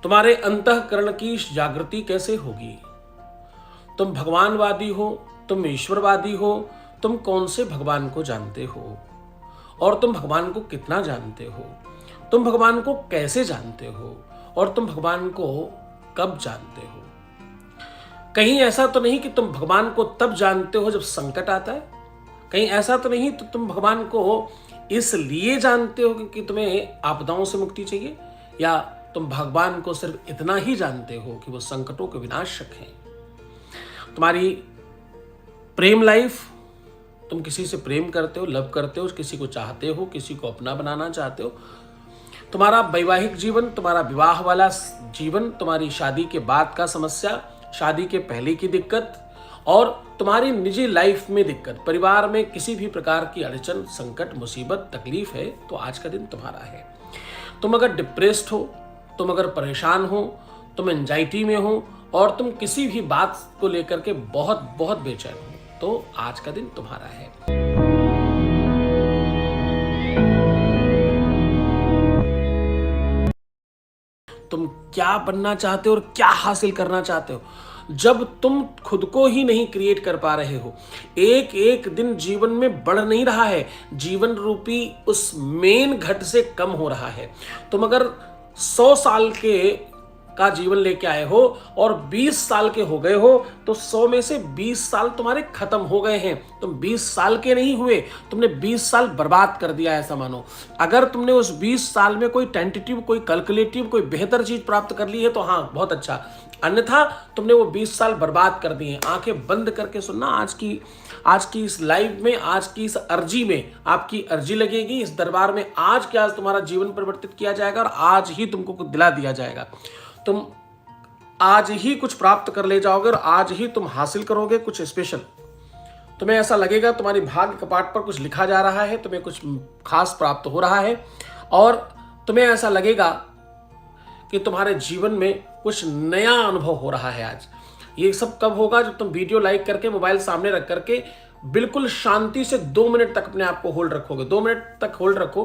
तुम्हारे अंतःकरण की जागृति कैसे होगी? तुम भगवानवादी हो, तुम ईश्वरवादी हो, तुम कौन से भगवान को जानते हो और तुम भगवान को कितना जानते हो? तुम भगवान को कैसे जानते हो और तुम भगवान को कब जानते हो? कहीं ऐसा तो नहीं कि तुम भगवान को तब जानते हो जब संकट आता है? कहीं ऐसा तो नहीं तो तुम भगवान को इसलिए जानते हो क्योंकि तुम्हें आपदाओं से मुक्ति चाहिए, या तुम भगवान को सिर्फ इतना ही जानते हो कि वो संकटों के विनाशक हैं? तुम्हारी प्रेम लाइफ, तुम किसी से प्रेम करते हो, लव करते हो, किसी को चाहते हो, किसी को अपना बनाना चाहते हो। तुम्हारा वैवाहिक जीवन, तुम्हारा विवाह वाला जीवन, तुम्हारी शादी के बाद का समस्या, शादी के पहले की दिक्कत और तुम्हारी निजी लाइफ में दिक्कत, परिवार में किसी भी प्रकार की अड़चन, संकट, मुसीबत, तकलीफ है तो आज का दिन तुम्हारा है। तुम अगर डिप्रेस्ड हो, तुम अगर परेशान हो, तुम एंजाइटी में हो और तुम किसी भी बात को लेकर के बहुत बहुत बेचैन हो तो आज का दिन तुम्हारा है। तुम क्या बनना चाहते हो और क्या हासिल करना चाहते हो? जब तुम खुद को ही नहीं क्रिएट कर पा रहे हो, एक एक दिन जीवन में बढ़ नहीं रहा है, जीवन रूपी उस मेन घट से कम हो रहा है। तुम अगर 100 साल के का जीवन लेके आए हो और 20 साल के हो गए हो तो 100 में से 20 साल तुम्हारे खत्म हो गए हैं। तुम 20 साल के नहीं हुए, तुमने 20 साल बर्बाद कर दिया, ऐसा मानो। अगर तुमने उस 20 साल में कोई टेंटेटिव, कोई कैलकुलेटिव, कोई बेहतर चीज प्राप्त कर ली है तो हाँ, बहुत अच्छा, अन्यथा तुमने वो 20 साल बर्बाद कर दिए। आंखें बंद करके सुनना, आज की इस लाइव में, आज की इस अर्जी में आपकी अर्जी लगेगी, इस दरबार में आज के आज तुम्हारा जीवन परिवर्तित किया जाएगा और आज ही तुमको कुछ दिला दिया जाएगा। तुम आज ही कुछ प्राप्त कर ले जाओगे और आज ही तुम हासिल करोगे कुछ स्पेशल। तुम्हें ऐसा लगेगा तुम्हारी भाग्य कपाट पर कुछ लिखा जा रहा है, तुम्हें कुछ खास प्राप्त हो रहा है और तुम्हें ऐसा लगेगा कि तुम्हारे जीवन में कुछ नया अनुभव हो रहा है। आज ये सब कब होगा? जब तुम वीडियो लाइक करके मोबाइल सामने रख करके बिल्कुल शांति से 2 मिनट तक अपने आप को होल्ड रखोगे। 2 मिनट तक होल्ड रखो,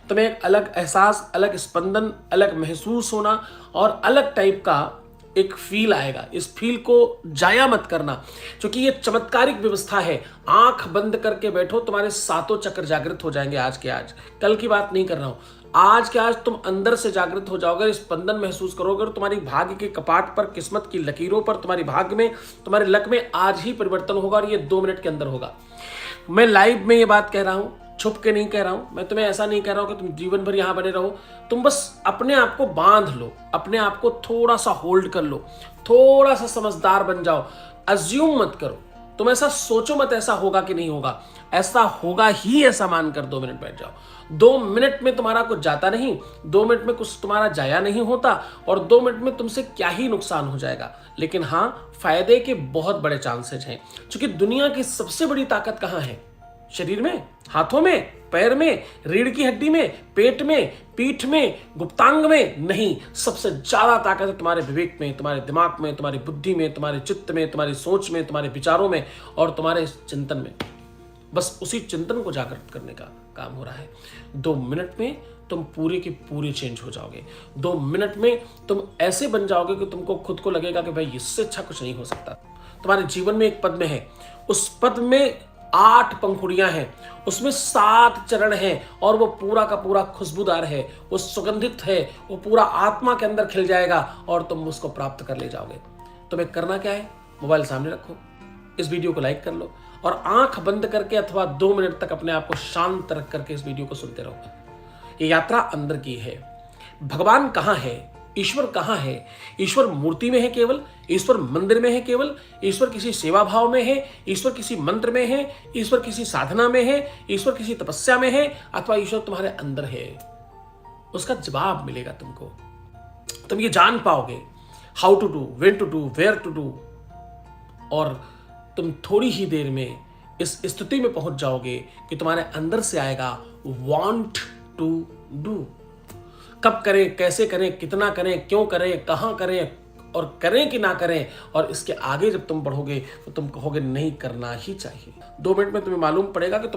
तुम्हें एक अलग एहसास, अलग स्पंदन, अलग महसूस होना और अलग टाइप का एक फील आएगा। इस फील को जाया मत करना, क्योंकि ये चमत्कारिक व्यवस्था है। आंख बंद करके बैठो, तुम्हारे सातों चक्र जागृत हो जाएंगे आज के आज। कल की बात नहीं कर रहा हूं, आज के आज तुम अंदर से जागृत हो जाओगे, स्पंदन महसूस करोगे और तुम्हारी भाग्य के कपाट पर, किस्मत की लकीरों पर, तुम्हारी भाग्य में, तुम्हारे लक में आज ही परिवर्तन होगा और ये 2 मिनट के अंदर होगा। मैं लाइव में ये बात कह रहा हूं, छुप के नहीं कह रहा हूं। मैं तुम्हें ऐसा नहीं कह रहा हूं कि तुम जीवन भर यहां बने रहो। तुम बस अपने आप को बांध लो, अपने आप को थोड़ा सा होल्ड कर लो, थोड़ा सा समझदार बन जाओ। अज्यूम मत करो, तुम ऐसा सोचो मत ऐसा होगा कि नहीं होगा, ऐसा होगा ही, ऐसा मानकर 2 मिनट बैठ जाओ। 2 मिनट में तुम्हारा कुछ जाता नहीं, 2 मिनट में कुछ तुम्हारा जाया नहीं होता और 2 मिनट में तुमसे क्या ही नुकसान हो जाएगा। लेकिन हाँ, फायदे के बहुत बड़े चांसेस हैं, क्योंकि दुनिया की सबसे बड़ी ताकत कहाँ है? शरीर में, हाथों में, पैर में, रीढ़ की हड्डी में, पेट में, पीठ में, गुप्तांग में नहीं। सबसे ज्यादा ताकत है तुम्हारे विवेक में, तुम्हारे दिमाग में, तुम्हारी बुद्धि में, तुम्हारे चित्त में, तुम्हारी सोच में, तुम्हारे विचारों में और तुम्हारे चिंतन में। बस उसी चिंतन को जागृत करने का काम हो रहा है। 2 मिनट में तुम पूरे के पूरे चेंज हो जाओगे। 2 मिनट में तुम ऐसे बन जाओगे कि तुमको खुद को लगेगा कि भाई इससे अच्छा कुछ नहीं हो सकता। तुम्हारे जीवन में एक पद्म है, उस पद्म में 8 पंखुड़ियां हैं, उसमें 7 चरण हैं और वो पूरा का पूरा खुशबूदार है, वो सुगंधित है, वो पूरा आत्मा के अंदर खिल जाएगा और तुम उसको प्राप्त कर ले जाओगे। तुम्हें करना क्या है? मोबाइल सामने रखो, इस वीडियो को लाइक कर लो और आंख बंद करके अथवा 2 मिनट तक अपने आप को शांत रख करके इस वीडियो को सुनते रहो। ये यात्रा अंदर की है। भगवान कहाँ है? ईश्वर कहाँ है? ईश्वर मूर्ति में है केवल, ईश्वर मंदिर में है केवल, ईश्वर किसी सेवा भाव में है, ईश्वर किसी मंत्र में है, ईश्वर किसी साधना में है, ईश्वर किसी तपस्या में है, अथवा ईश्वर तुम्हारे अंदर है? उसका जवाब मिलेगा तुमको। तुम ये जान पाओगे how to do, when to do, where to do, और तुम थोड़ी ही देर में इस स्थिति में पहुंच जाओगे कि तुम्हारे अंदर से आएगा वांट टू डू। कब करें, कैसे करें, कितना करें, क्यों करें, कहां करें, और करें कि ना करें, और इसके आगे जब तुम बढ़ोगे तो तुम कहोगे नहीं, करना ही चाहिए। 2 मिनट में तुम्हें मालूम पड़ेगा कि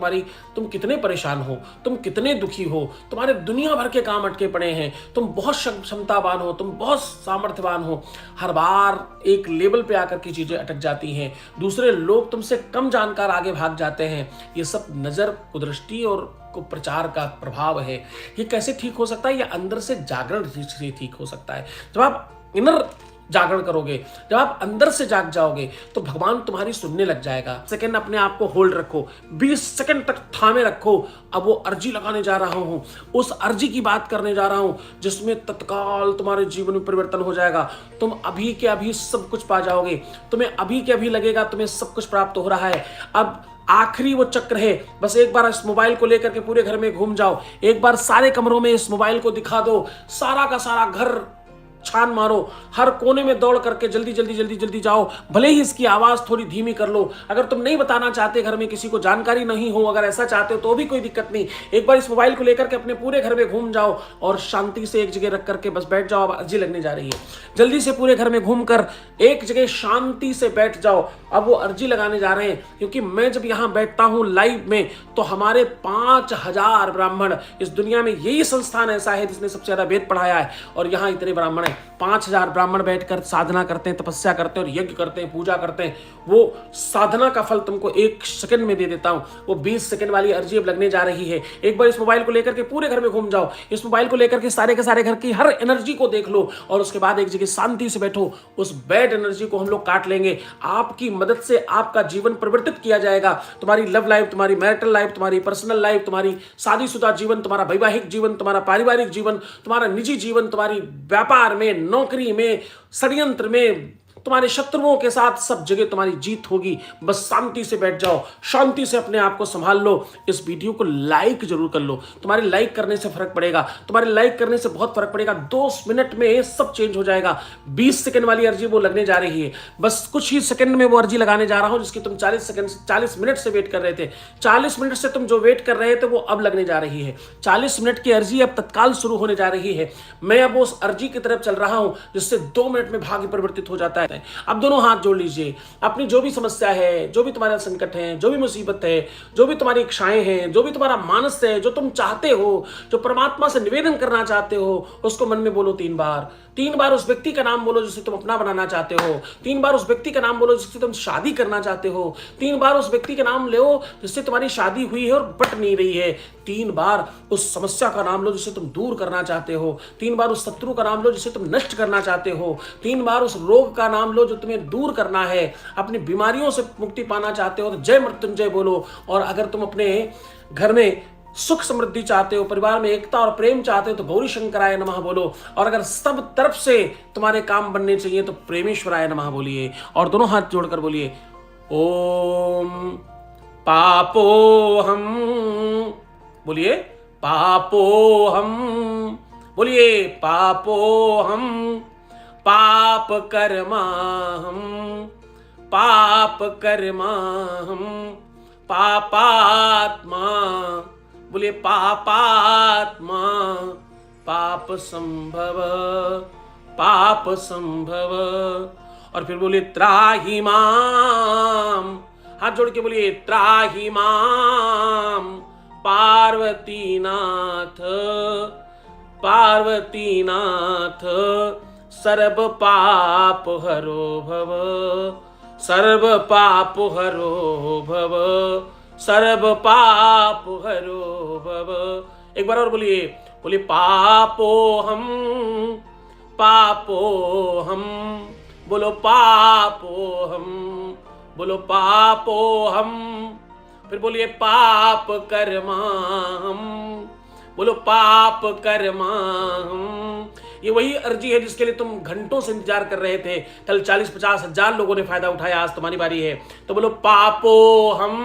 तुम कितने परेशान हो, तुम कितने दुखी हो, तुम्हारे दुनिया भर के काम अटके पड़े हैं, तुम बहुत क्षमतावान हो, तुम बहुत सामर्थ्यवान हो। हर बार एक लेवल पे आकर की चीजें अटक जाती हैं, दूसरे लोग तुमसे कम जानकार आगे भाग जाते हैं। ये सब नजर, कुदृष्टि और प्रचार का प्रभाव है। ये कैसे ठीक हो सकता है? ये अंदर से जागरण से ठीक हो सकता है। जब आप इनर जागरण करोगे, जब आप अंदर से जाग जाओगे, तो भगवान तुम्हारी सुनने लग जाएगा। सेकंड अपने आप को होल्ड रखो, 20 सेकंड तक थामे रखो। अब वो अर्जी लगाने जा रहा हूं, उस अर्जी की बात करने जा रहा हूं जिसमें तत्काल तुम्हारे जीवन में परिवर्तन हो जाएगा। तुम अभी के अभी सब कुछ पा जाओगे, तुम्हें अभी के अभी लगेगा तुम्हें सब कुछ प्राप्त हो रहा है। अब आखिरी वो चक्र है, बस एक बार इस मोबाइल को लेकर के पूरे घर में घूम जाओ, एक बार सारे कमरों में इस मोबाइल को दिखा दो, सारा का सारा घर छान मारो, हर कोने में दौड़ करके जल्दी जल्दी जल्दी जल्दी जाओ। भले ही इसकी आवाज थोड़ी धीमी कर लो, अगर तुम नहीं बताना चाहते, घर में किसी को जानकारी नहीं हो, अगर ऐसा चाहते हो तो भी कोई दिक्कत नहीं। एक बार इस मोबाइल को लेकर के अपने पूरे घर में घूम जाओ और शांति से एक जगह रख करके बस बैठ जाओ। अब अर्जी लगने जा रही है, जल्दी से पूरे घर में घूमकर एक जगह शांति से बैठ जाओ। अब वो अर्जी लगाने जा रहे हैं, क्योंकि मैं जब यहां बैठता हूं लाइव में तो हमारे 5000 ब्राह्मण, इस दुनिया में यही संस्थान ऐसा है जिसने सबसे ज्यादा वेद पढ़ाया है, और यहां इतने ब्राह्मण हैं। 5000 ब्राह्मण बैठकर साधना करते हैं, तपस्या करते हैं और यज्ञ करते हैं, पूजा करते हैं। वो साधना का फल तुमको 1 सेकंड में दे देता हूं। वो 20 सेकंड वाली अर्जी अब लगने जा रही है। एक बार इस मोबाइल को लेकर के पूरे घर में घूम जाओ, इस मोबाइल को लेकर के सारे के सारे घर की हर एनर्जी को देख लो, और उसके बाद एक जगह शांति से बैठो। उस बैड एनर्जी को हम लोग काट लेंगे। आपकी मदद से आपका जीवन परिवर्तित किया जाएगा। तुम्हारी लव लाइफ, तुम्हारी मैरिटल लाइफ, तुम्हारी पर्सनल लाइफ, तुम्हारी शादीशुदा जीवन, तुम्हारा वैवाहिक जीवन, तुम्हारा पारिवारिक जीवन, तुम्हारा निजी जीवन, तुम्हारी व्यापार में, नौकरी में, षड्यंत्र में, तुम्हारे शत्रुओं के साथ सब जगह तुम्हारी जीत होगी। बस शांति से बैठ जाओ, शांति से अपने आप को संभाल लो। इस वीडियो को लाइक जरूर कर लो, तुम्हारे लाइक करने से फर्क पड़ेगा, तुम्हारे लाइक करने से बहुत फर्क पड़ेगा। 2 मिनट में सब चेंज हो जाएगा। 20 सेकंड वाली अर्जी वो लगने जा रही है, बस कुछ ही सेकंड में वो अर्जी लगाने जा रहा हूं जिसकी तुम 40 मिनट से वेट कर रहे थे। 40 मिनट से तुम जो वेट कर रहे थे वो अब लगने जा रही है। 40 मिनट की अर्जी अब तत्काल शुरू होने जा रही है। मैं अब उस अर्जी की तरफ चल रहा हूं जिससे 2 मिनट में भाग्य परिवर्तित हो जाता है। अब दोनों हाथ जोड़ लीजिए, अपनी जो भी समस्या है, जो भी तुम्हारा संकट है, जो भी मुसीबत है, जो भी तुम्हारी इच्छाएं हैं, जो भी तुम्हारा मानस है, जो तुम चाहते हो, जो परमात्मा से निवेदन करना चाहते हो, उसको मन में बोलो 3 बार। 3 बार उस व्यक्ति का नाम बोलो जिसे तुम अपना बनाना चाहते हो। 3 बार उस व्यक्ति का नाम बोलो जिससे तुम शादी करना चाहते हो। 3 बार उस व्यक्ति का नाम लो जिससे तुम्हारी शादी हुई है और बट नहीं रही है। 3 बार उस समस्या का नाम लो जिसे तुम दूर करना चाहते हो। 3 बार उस शत्रु का नाम लो जिसे तुम नष्ट करना चाहते हो। 3 बार उस रोग का नाम लो जो तुम्हें दूर करना है। अपनी बीमारियों से मुक्ति पाना चाहते हो तो जय मृत्युंजय बोलो। और अगर तुम अपने घर में सुख समृद्धि चाहते हो, परिवार में एकता और प्रेम चाहते हो तो गौरी शंकराय नमः बोलो। और अगर सब तरफ से तुम्हारे काम बनने चाहिए तो प्रेमेश्वराय नमः बोलिए, और दोनों हाथ जोड़कर बोलिए ओम पापोहम, बोलिए पापोहम, बोलिए पापोहम, पाप कर्माहम, पाप कर्माहम, पापात्मा, बोलिए पापात्मा, पाप संभव, पाप संभव। और फिर बोलिए त्राहि माम, हाथ जोड़ के बोलिए त्राहि माम पार्वती नाथ, पार्वती नाथ, सर्व पाप हरो भव, सर्व पाप हरो भव, सर्व पाप हरो भव। एक बार और बोलिए, बोलिए पापोहम, पापोहम, बोलो पापोहम, बोलो पापोहम। फिर बोलिए पाप कर्माहम, बोलो पाप कर्माहम। ये वही अर्जी है जिसके लिए तुम घंटों से इंतजार कर रहे थे। कल 40-50 हजार लोगों ने फायदा उठाया, आज तुम्हारी बारी है। तो बोलो पापोहम,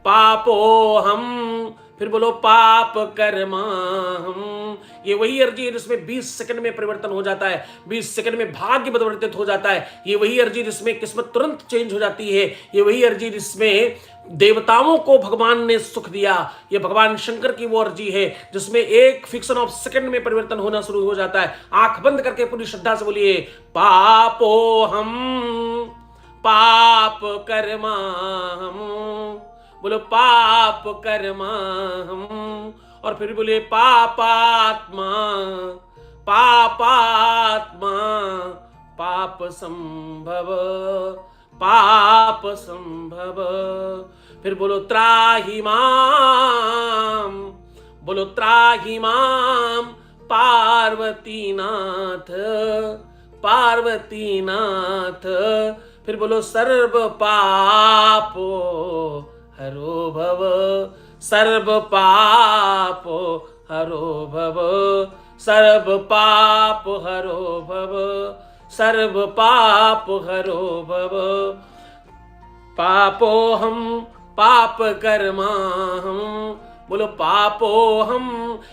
पापोहम। फिर बोलो पाप कर्मा हम। ये वही अर्जी है जिसमें 20 सेकंड में परिवर्तन हो जाता है, 20 सेकंड में भाग्य परिवर्तित हो जाता है। ये वही अर्जी जिसमें किस्मत तुरंत चेंज हो जाती है। ये वही अर्जी जिसमें देवताओं को भगवान ने सुख दिया। ये भगवान शंकर की वो अर्जी है जिसमें एक फ्रिक्शन ऑफ सेकंड में परिवर्तन होना शुरू हो जाता है। आंख बंद करके पूरी श्रद्धा से बोलिए पापो हम पाप कर्मा हम। बोलो पाप कर्मा हम। और फिर बोलिए पापात्मा पापात्मा पाप संभव पाप संभव। फिर बोलो त्राहि माम। बोलो त्राहि माम पार्वती नाथ पार्वती नाथ। फिर बोलो सर्व पापो हरो भव सर्व पापो हरो भव सर्व पाप हरो भव सर्व पाप हरो भव। पापो हम पाप कर्मा हम। बोलो पापो हम।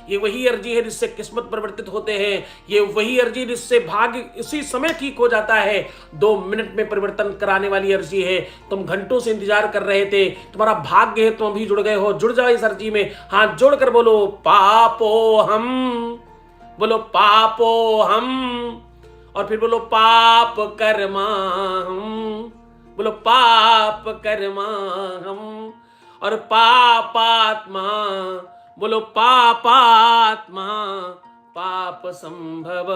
ये वही अर्जी है जिससे किस्मत परिवर्तित होते हैं। ये वही अर्जी जिससे भाग्य इसी समय ठीक हो जाता है। 2 मिनट में परिवर्तन कराने वाली अर्जी है। तुम घंटों से इंतजार कर रहे थे, तुम्हारा भाग्य है, तुम अभी जुड़ गए हो। जुड़ जाओ इस अर्जी में, हाथ जोड़कर बोलो पापो हम। बोलो पापो हम। और फिर बोलो पाप कर्मा हम। बोलो पाप कर्मा हम। और पापात्मा। बोलो पापात्मा पाप संभव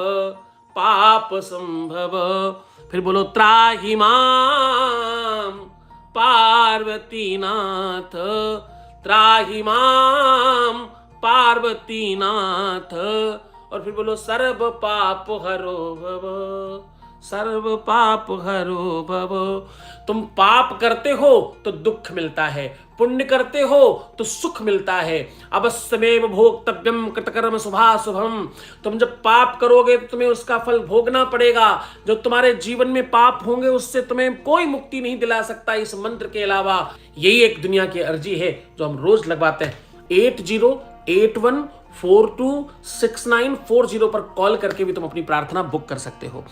पाप संभव। फिर बोलो त्राहि माम पार्वती नाथ त्राहि माम पार्वती नाथ। और फिर बोलो सर्व पाप हरो भव सर्व पाप हरो भव। तुम पाप करते हो तो दुख मिलता है, पुण्य करते हो तो सुख मिलता है। अवश्यमेव भोक्तव्यम कृतकर्म शुभाशुभम। तुम जब पाप करोगे तो तुम्हें उसका फल भोगना पड़ेगा। जो तुम्हारे जीवन में पाप होंगे उससे तुम्हें कोई मुक्ति नहीं दिला सकता इस मंत्र के अलावा। यही एक दुनिया की अर्जी है जो हम रोज लगवाते हैं। 8081426940 पर कॉल करके भी तुम अपनी प्रार्थना बुक कर सकते हो।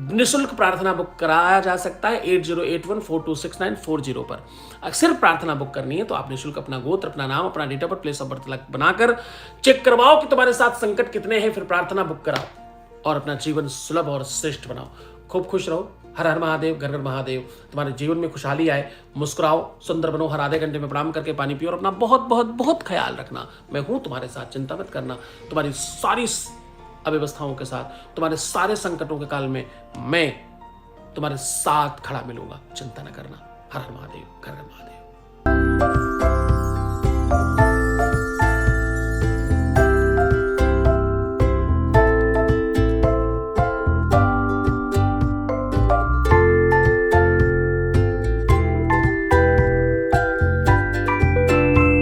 निःशुल्क प्रार्थना बुक कराया जा सकता है 8081426940 पर। अगर सिर्फ प्रार्थना बुक करनी है तो आप निःशुल्क अपना गोत्र, अपना नाम, अपना date of birth, place of birth बनाकर चेक करवाओ कि तुम्हारे साथ संकट कितने हैं। फिर प्रार्थना बुक कराओ और अपना जीवन सुलभ और श्रेष्ठ बनाओ। खूब खुश रहो। हर हर महादेव, घर घर महादेव। तुम्हारे जीवन में खुशहाली आए, मुस्कुराओ, सुंदर बनो। हर आधे घंटे में प्रणाम करके पानी पियो और अपना बहुत बहुत बहुत ख्याल रखना। मैं हूं तुम्हारे साथ, चिंता मत करना। तुम्हारी सारी अव्यवस्थाओं के साथ, तुम्हारे सारे संकटों के काल में मैं तुम्हारे साथ खड़ा मिलूंगा। चिंता न करना। हर हर महादेव, घर घर महादेव।